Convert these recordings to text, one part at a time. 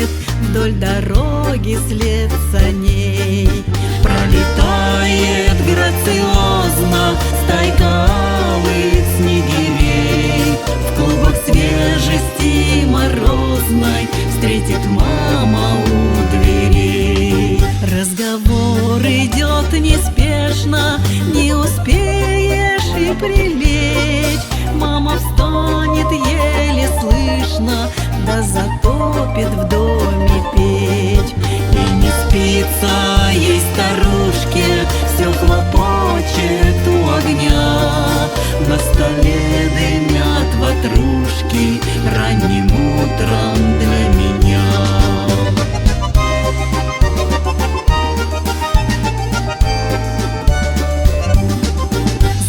видит вдоль дороги след саней. Пролетает грациозно стайка алых снегирей. В клубах свежести морозной встретит мама у дверей. Разговор идет неспешно, не успеешь и прилечь. Мама встанет еле слышно, да затопит в доме печь. И не спится ей старушке, все хлопочет у огня. На столе дымят ватрушки ранним утром для меня.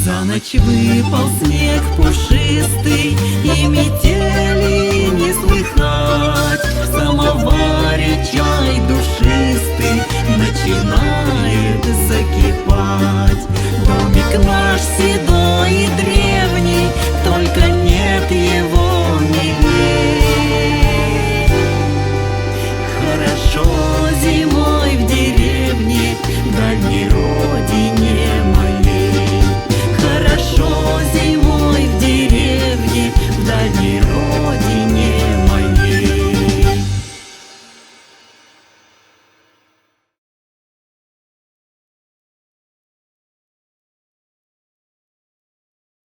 За ночь выпал снег пушистый, и метели не слыхать. В самоваре чай душистый начинает закипать.